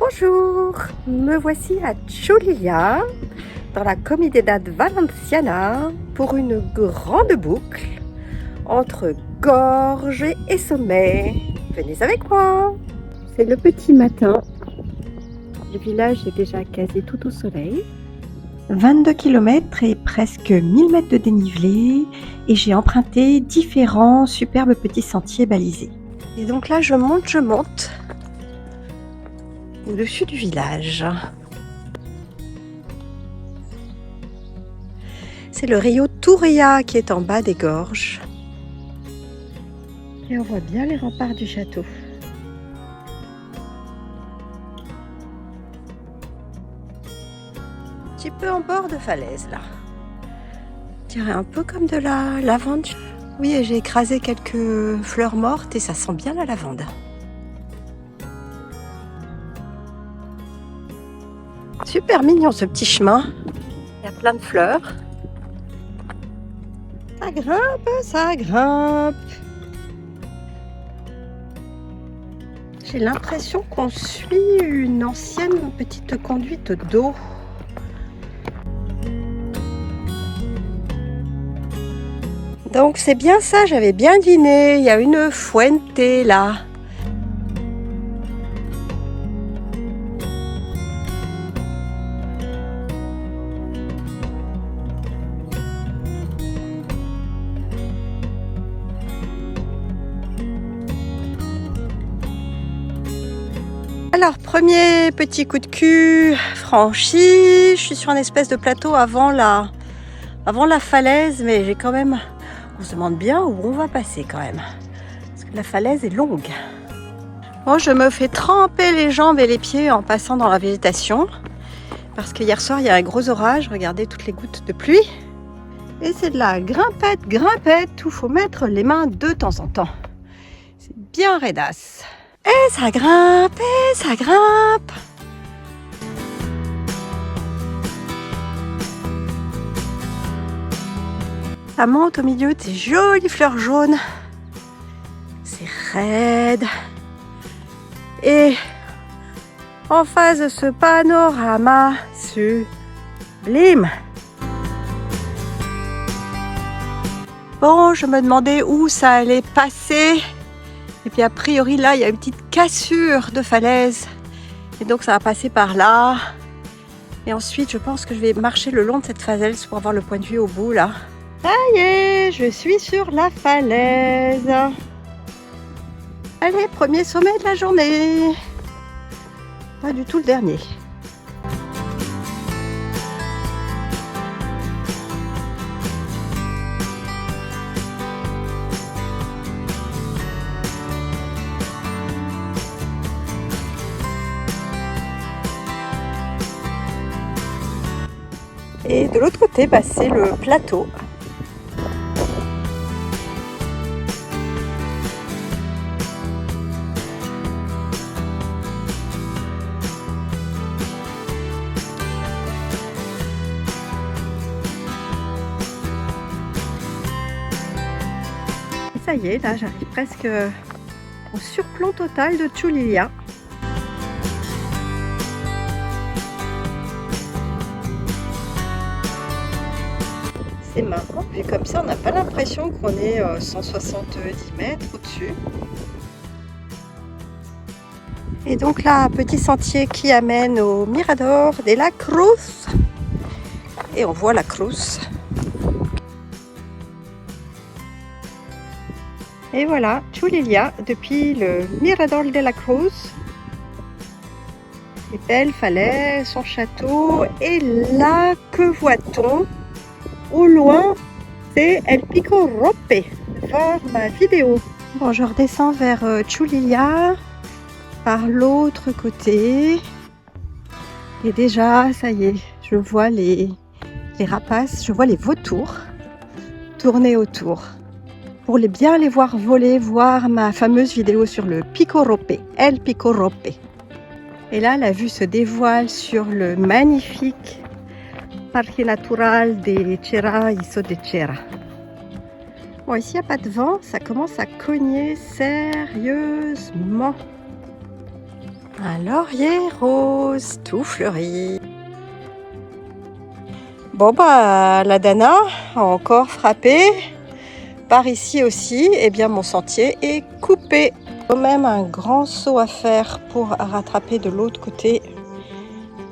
Bonjour, me voici à Giulia, dans la Comunidad Valenciana, pour une grande boucle entre gorge et sommet. Venez avec moi. C'est le petit matin. Le village est déjà quasi tout au soleil. 22 km et presque 1000 mètres de dénivelé, et j'ai emprunté différents superbes petits sentiers balisés. Et donc là, je monte au-dessus du village. C'est le Rio Turia qui est en bas des gorges. Et on voit bien les remparts du château. Un petit peu en bord de falaise là. Je dirais un peu comme de la lavande. Oui, et j'ai écrasé quelques fleurs mortes et ça sent bien la lavande. Super mignon ce petit chemin. Il y a plein de fleurs. Ça grimpe, ça grimpe. J'ai l'impression qu'on suit une ancienne petite conduite d'eau. Donc c'est bien ça, j'avais bien deviné. Il y a une fuente là. Alors, premier petit coup de cul franchi. Je suis sur une espèce de plateau avant la falaise, mais j'ai quand même... On se demande bien où on va passer quand même. Parce que la falaise est longue. Bon, je me fais tremper les jambes et les pieds en passant dans la végétation. Parce que hier soir, il y a un gros orage. Regardez toutes les gouttes de pluie. Et c'est de la grimpette où il faut mettre les mains de temps en temps. C'est bien raidasse. Et ça grimpe, et ça grimpe. Ça monte au milieu de ces jolies fleurs jaunes. C'est raide. Et en face de ce panorama sublime. Bon, je me demandais où ça allait passer. Et puis a priori là, il y a une petite cassure de falaise. Et donc ça va passer par là. Et ensuite, je pense que je vais marcher le long de cette falaise pour avoir le point de vue au bout là. Ça y est, je suis sur la falaise. Allez, premier sommet de la journée. Pas du tout le dernier. Et de l'autre côté, c'est le plateau. Et ça y est, là j'arrive presque au surplomb total de Giulia. C'est marrant, vu comme ça, on n'a pas l'impression qu'on est 170 mètres au-dessus. Et donc là, un petit sentier qui amène au Mirador de la Cruz. Et on voit la Cruz. Et voilà, Giulia, depuis le Mirador de la Cruz. Les belles falaises, son château. Et là, que voit-on ? Au loin, c'est El Pico Rope, voir ma vidéo. Bon, je redescends vers Giulia, par l'autre côté. Et déjà, ça y est, je vois les rapaces, je vois les vautours tourner autour. Pour bien les voir voler, voir ma fameuse vidéo sur le Pico Rope, El Pico Rope. Et là, la vue se dévoile sur le magnifique Parque Natural de Cerra Iso de Cerra. Bon, ici, il n'y a pas de vent, ça commence à cogner sérieusement. Un laurier rose tout fleuri. Bon bah la Dana a encore frappé. Par ici aussi, eh bien mon sentier est coupé. Quand même un grand saut à faire pour rattraper de l'autre côté.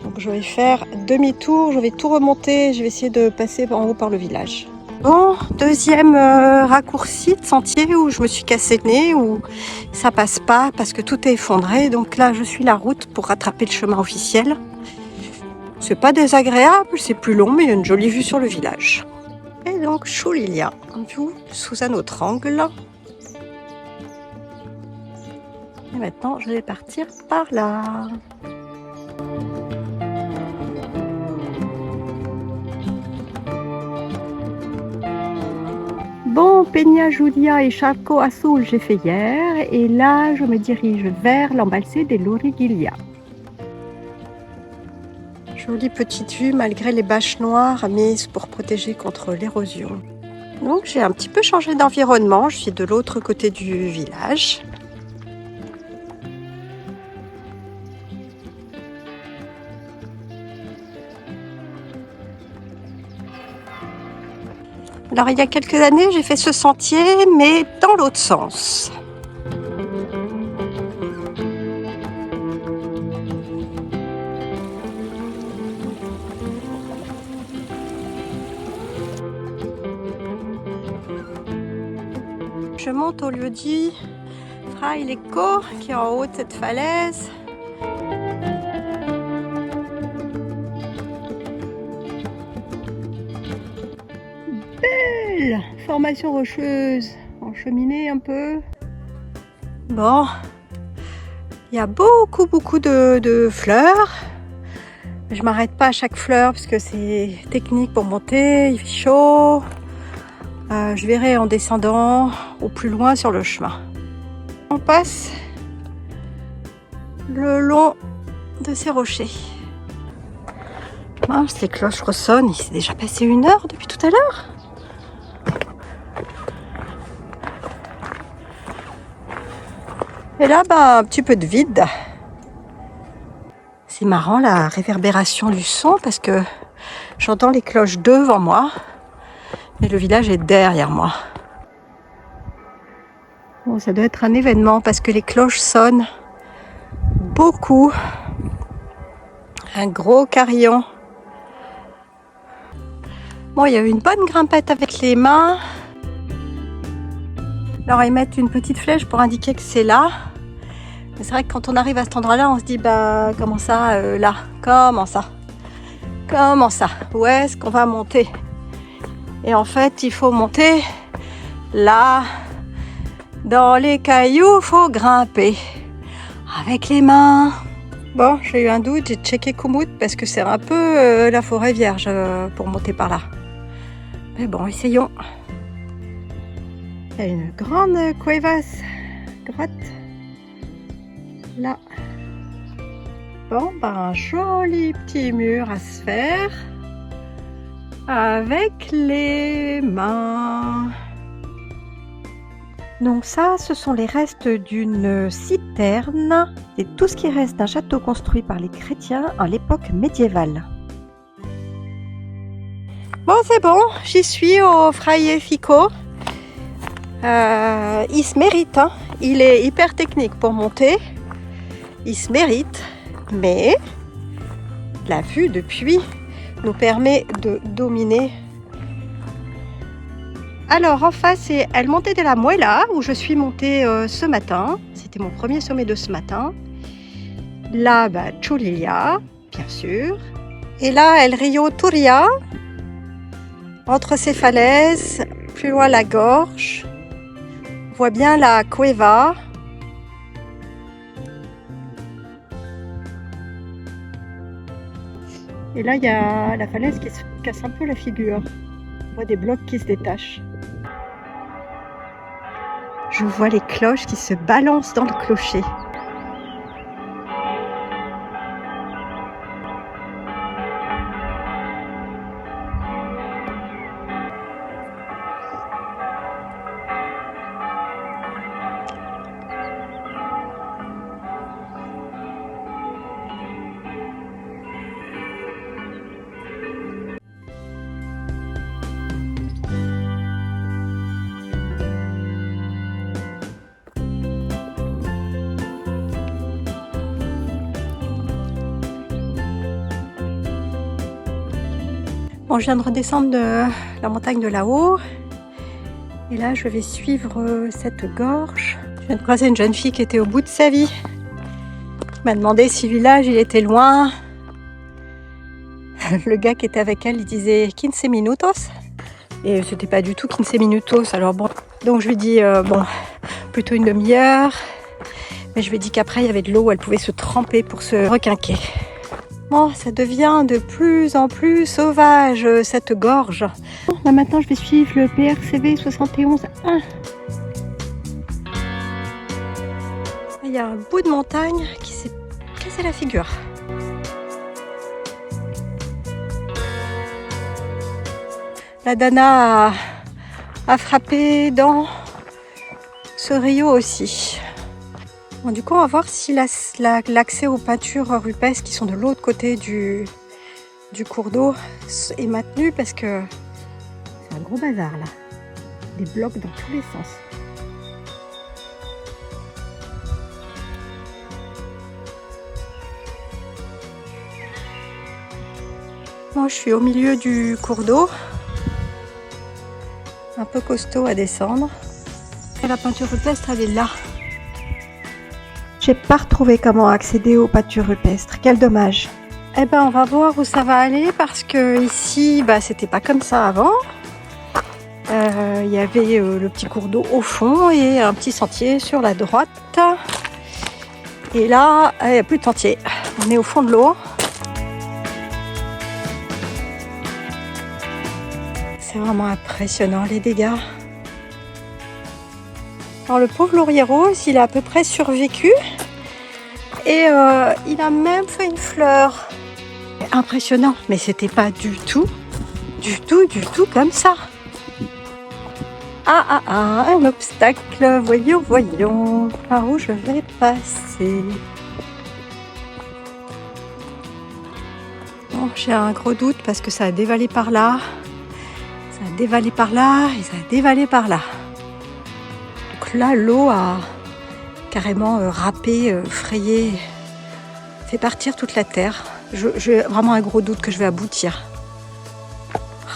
Donc je vais faire demi-tour, je vais tout remonter, je vais essayer de passer en haut par le village. Bon, deuxième raccourci de sentier où je me suis cassé le nez, où ça passe pas parce que tout est effondré. Donc là, je suis la route pour rattraper le chemin officiel. C'est pas désagréable, c'est plus long, mais il y a une jolie vue sur le village. Et donc, Choulilia, vue sous un autre angle. Et maintenant, je vais partir par là. Bon, Peña Julia et Charco Azul, j'ai fait hier. Et là, je me dirige vers l'embalsé des Loriguilla. Jolie petite vue malgré les bâches noires mises pour protéger contre l'érosion. Donc j'ai un petit peu changé d'environnement, je suis de l'autre côté du village. Alors il y a quelques années j'ai fait ce sentier mais dans l'autre sens. Je monte au lieu-dit Fraileko qui est en haut de cette falaise. Belle formation rocheuse, en cheminée un peu. Bon, il y a beaucoup de fleurs. Je m'arrête pas à chaque fleur parce que c'est technique pour monter, il fait chaud. Je verrai en descendant au plus loin sur le chemin. On passe le long de ces rochers. Mince, les cloches ressonnent. Il s'est déjà passé 1 heure depuis tout à l'heure. Et là, un petit peu de vide. C'est marrant la réverbération du son parce que j'entends les cloches devant moi. Et le village est derrière moi. Bon, ça doit être un événement parce que les cloches sonnent beaucoup. Un gros carillon. Bon, il y a eu une bonne grimpette avec les mains. Alors, ils mettent une petite flèche pour indiquer que c'est là. Mais c'est vrai que quand on arrive à cet endroit-là, on se dit, comment ça, là? Comment ça? Comment ça? Où est-ce qu'on va monter? Et en fait, il faut monter là, dans les cailloux, il faut grimper avec les mains. Bon, j'ai eu un doute, j'ai checké Koumut parce que c'est un peu la forêt vierge pour monter par là. Mais bon, essayons. Il y a une grande cuevas, grotte, là. Bon, un joli petit mur à se faire. Avec les mains. Donc ça, ce sont les restes d'une citerne. C'est tout ce qui reste d'un château construit par les chrétiens à l'époque médiévale. Bon, c'est bon, j'y suis au Fraile Fico. Il se mérite, hein. Il est hyper technique pour monter. Il se mérite, mais la vue depuis nous permet de dominer. Alors en face, c'est El Monte de la Muela où je suis montée ce matin. C'était mon premier sommet de ce matin. Là, Choulilia, bien sûr. Et là, El Rio Turia. Entre ces falaises, plus loin la gorge. On voit bien la cueva. Et là, il y a la falaise qui se casse un peu la figure. On voit des blocs qui se détachent. Je vois les cloches qui se balancent dans le clocher. Bon, je viens de redescendre de la montagne de là-haut. Et là, je vais suivre cette gorge. Je viens de croiser une jeune fille qui était au bout de sa vie. Qui m'a demandé si le village, il était loin. Le gars qui était avec elle, il disait 15 minutos. Et c'était pas du tout 15 minutos. Alors bon, donc je lui dis, bon, plutôt une demi-heure. Mais je lui ai dit qu'après, il y avait de l'eau où elle pouvait se tremper pour se requinquer. Bon, ça devient de plus en plus sauvage, cette gorge. Bon, là maintenant, je vais suivre le PRCV 71-1. Il y a un bout de montagne qui s'est cassé la figure. La Dana a frappé dans ce rio aussi. Bon, du coup, on va voir si l'accès aux peintures rupestres qui sont de l'autre côté du cours d'eau est maintenu, parce que c'est un gros bazar là. Des blocs dans tous les sens. Moi, je suis au milieu du cours d'eau. Un peu costaud à descendre. Et la peinture rupestre, elle est là. J'ai pas retrouvé comment accéder aux peintures rupestres. Quel dommage. Eh ben, on va voir où ça va aller, parce que ici, bah, c'était pas comme ça avant. Il y avait le petit cours d'eau au fond et un petit sentier sur la droite. Et là, il n'y a plus de sentier. On est au fond de l'eau. C'est vraiment impressionnant, les dégâts. Alors, le pauvre laurier rose, il a à peu près survécu. Et il a même fait une fleur. Impressionnant, mais c'était pas du tout comme ça. Un obstacle. Voyons, par où je vais passer. Bon, j'ai un gros doute parce que ça a dévalé par là. Ça a dévalé par là et ça a dévalé par là. Donc là, l'eau a carrément râpé, frayé, fait partir toute la terre. J'ai vraiment un gros doute que je vais aboutir.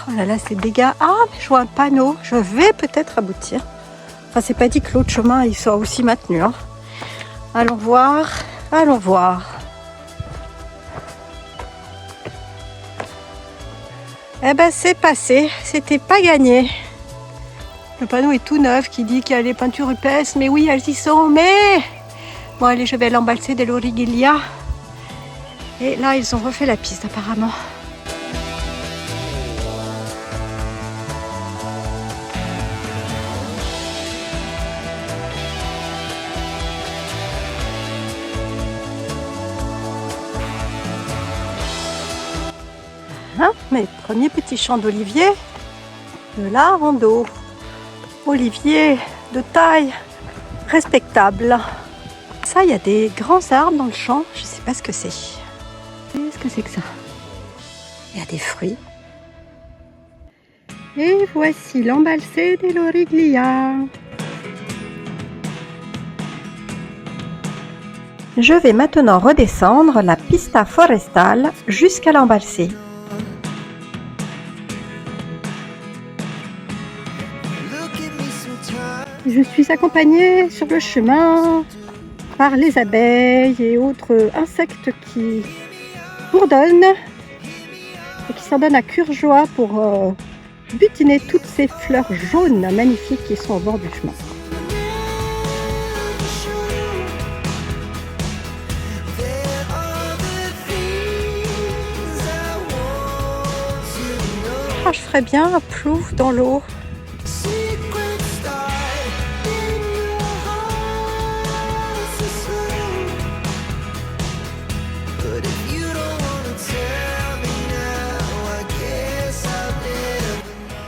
Oh là là, ces dégâts. Ah, mais je vois un panneau. Je vais peut-être aboutir. Enfin, c'est pas dit que l'autre chemin, il soit aussi maintenu. Hein. Allons voir. Allons voir. Eh ben, c'est passé. C'était pas gagné. Le panneau est tout neuf qui dit qu'il y a les peintures rupestres. Mais oui, elles y sont. Mais bon, allez, je vais l'embalser de l'Origiglia. Et là, ils ont refait la piste apparemment. Hein, mes premiers petits champs d'oliviers de la rando. Olivier de taille respectable. Ça, il y a des grands arbres dans le champ. Je ne sais pas ce que c'est. Qu'est-ce que c'est que ça? Il y a des fruits. Et voici l'embalsé de l'Origiglia. Je vais maintenant redescendre la pista forestale jusqu'à l'embalsé. Je suis accompagnée sur le chemin par les abeilles et autres insectes qui bourdonnent et qui s'en donnent à cœur joie pour butiner toutes ces fleurs jaunes magnifiques qui sont au bord du chemin. Ah, je ferais bien un plouf dans l'eau.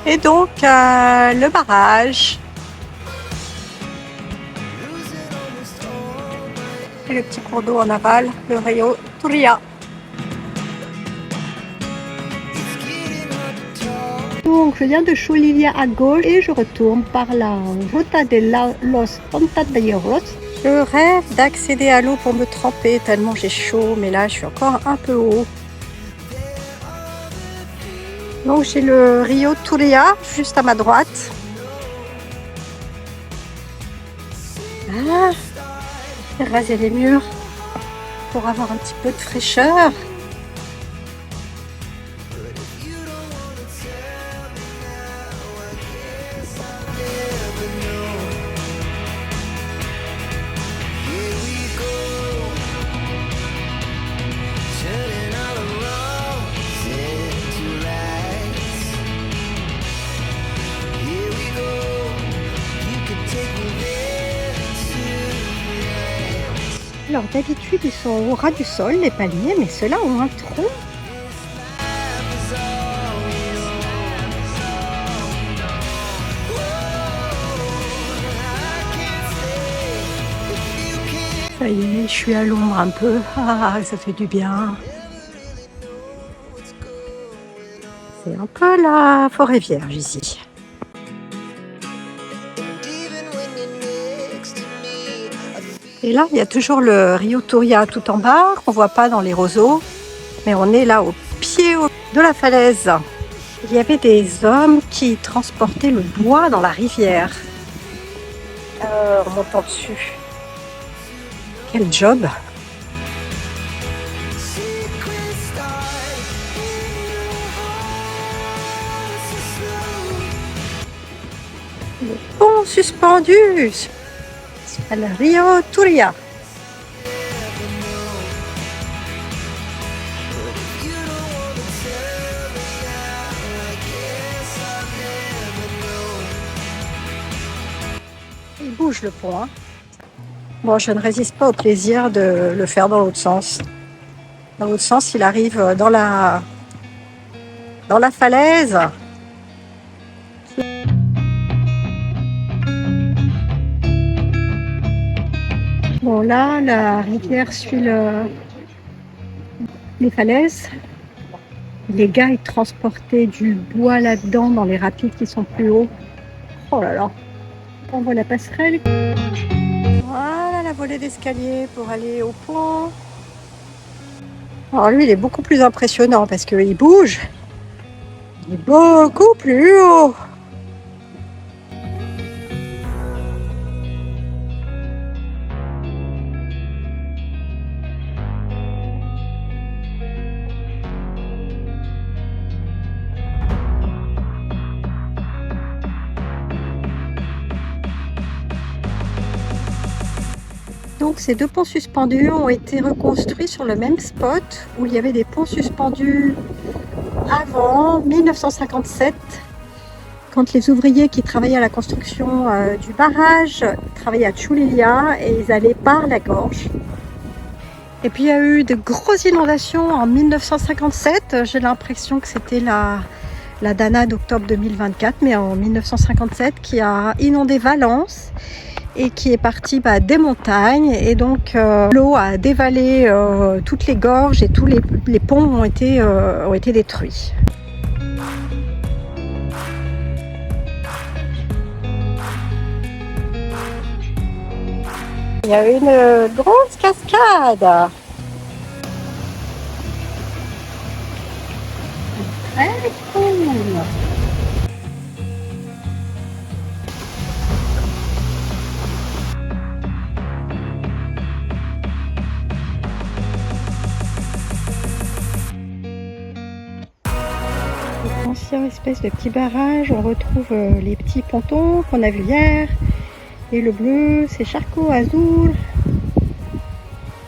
Et donc, le barrage. Et le petit cours d'eau en aval, le Rio Turia. Donc, je viens de Cholilla à gauche et je retourne par la Ruta de los Pontaderos. Je rêve d'accéder à l'eau pour me tremper tellement j'ai chaud, mais là, je suis encore un peu haut. Donc j'ai le Rio Turia juste à ma droite. Ah, j'ai rasé les murs pour avoir un petit peu de fraîcheur. Alors d'habitude ils sont au ras du sol les palmiers, mais ceux-là ont un tronc. Ça y est, je suis à l'ombre un peu. Ah, ça fait du bien. C'est un peu la forêt vierge ici. Et là, il y a toujours le Rio Turia tout en bas, qu'on ne voit pas dans les roseaux. Mais on est là au pied de la falaise. Il y avait des hommes qui transportaient le bois dans la rivière. En montant dessus. Quel job! Le pont suspendu à la Rio Turia. Il bouge le pont, hein. Bon, je ne résiste pas au plaisir de le faire dans l'autre sens. Dans l'autre sens, il arrive dans la falaise. Bon, là, la rivière suit les falaises. Les gars, ils transportaient du bois là-dedans dans les rapides qui sont plus hauts. Oh là là. On voit la passerelle. Voilà la volée d'escalier pour aller au pont. Alors lui, il est beaucoup plus impressionnant parce qu'il bouge. Il est beaucoup plus haut. Donc ces deux ponts suspendus ont été reconstruits sur le même spot où il y avait des ponts suspendus avant 1957, quand les ouvriers qui travaillaient à la construction du barrage travaillaient à Chulilia et ils allaient par la gorge. Et puis il y a eu de grosses inondations en 1957, j'ai l'impression que c'était la Dana d'octobre 2024, mais en 1957 qui a inondé Valence et qui est parti des montagnes, et donc l'eau a dévalé toutes les gorges et tous les ponts ont été détruits. Il y a une grosse cascade. Très cool. Ancien espèce de petit barrage, on retrouve les petits pontons qu'on a vus hier. Et le bleu, c'est Charco Azul,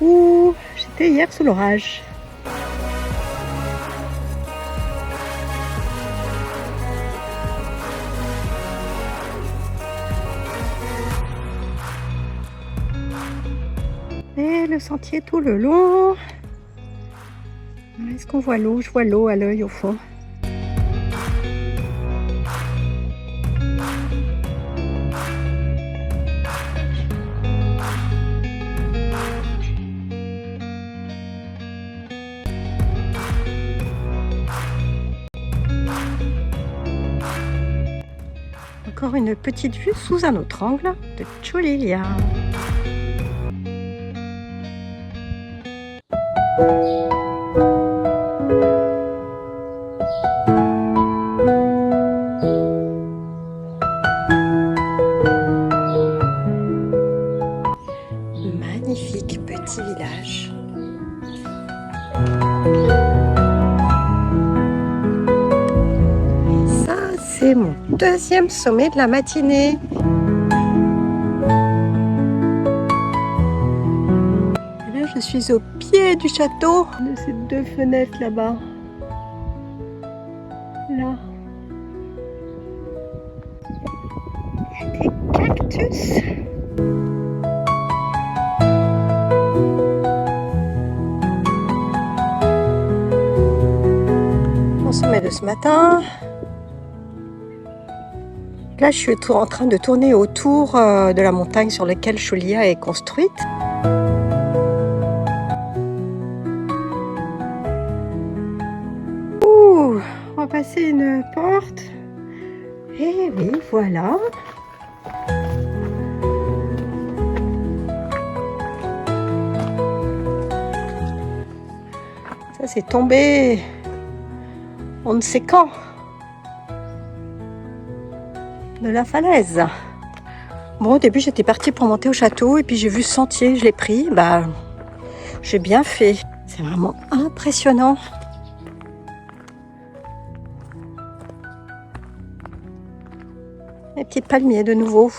où j'étais hier sous l'orage. Et le sentier tout le long. Est-ce qu'on voit l'eau? Je vois l'eau à l'œil au fond. Encore une petite vue sous un autre angle de Chulilia. deuxième sommet de la matinée. Et là, je suis au pied du château de ces deux fenêtres là-bas. Là. Il y a des cactus. Mon sommet de ce matin. Là, je suis en train de tourner autour de la montagne sur laquelle Cholia est construite. Ouh, on va passer une porte. Et oui, voilà. Ça, c'est tombé. On ne sait quand. De la falaise. Bon, au début, j'étais partie pour monter au château et puis j'ai vu ce sentier, je l'ai pris. Bah, j'ai bien fait. C'est vraiment impressionnant. Les petits palmiers de nouveau.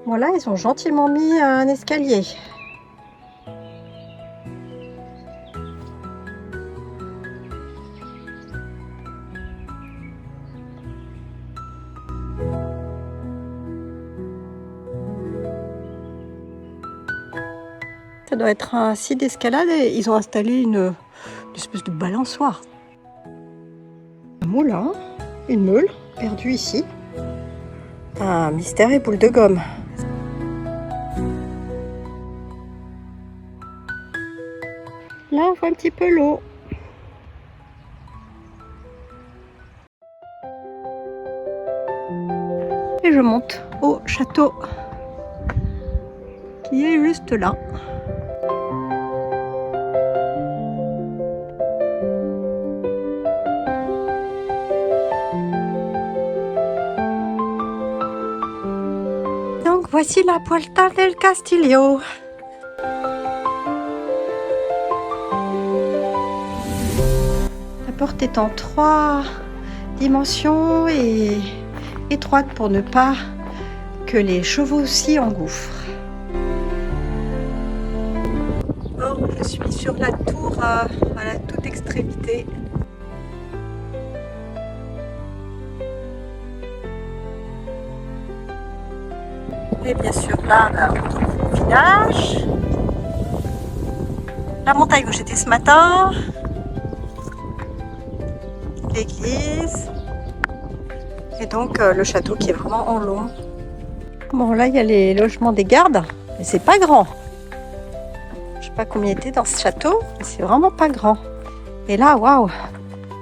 Voilà, ils ont gentiment mis un escalier. Ça doit être un site d'escalade et ils ont installé une espèce de balançoire. Un moulin, une meule perdue ici. Un mystère et boule de gomme. Là, on voit un petit peu l'eau. Et je monte au château qui est juste là. Donc voici la Puerta del Castillo. La porte est en 3 dimensions et étroite pour ne pas que les chevaux s'y engouffrent. Bon, je suis sur la tour à la toute extrémité. Et bien sûr là, on trouve le village. La montagne où j'étais ce matin. L'église. Et donc le château qui est vraiment en long. Bon, là il y a les logements des gardes, mais c'est pas grand. Je sais pas combien il était dans ce château, mais c'est vraiment pas grand. Et là, waouh,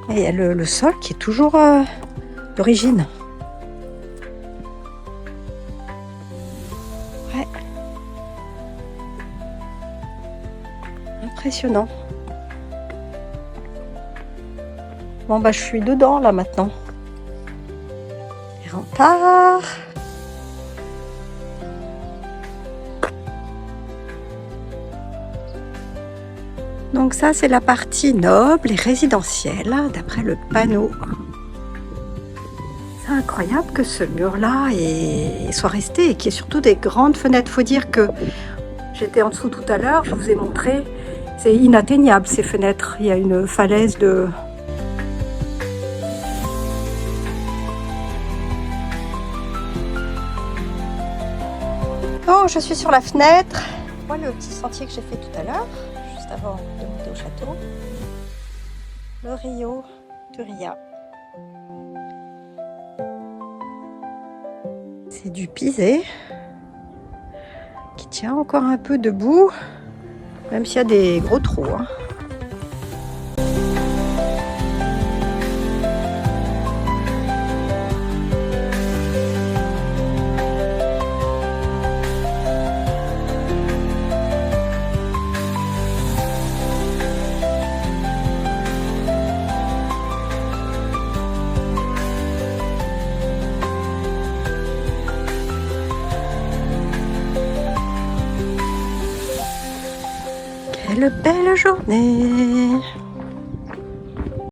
il y a le sol qui est toujours d'origine. Ouais. Impressionnant. Bon bah je suis dedans là maintenant. Les remparts. Donc ça c'est la partie noble et résidentielle d'après le panneau. C'est incroyable que ce mur-là soit resté et qu'il y ait surtout des grandes fenêtres. Faut dire que j'étais en dessous tout à l'heure, je vous ai montré, c'est inatteignable ces fenêtres. Il y a une falaise de... Oh, je suis sur la fenêtre. Voilà le petit sentier que j'ai fait tout à l'heure, juste avant de monter au château. Le Rio Turia. C'est du pisé qui tient encore un peu debout, même s'il y a des gros trous. Hein. belle, belle journée.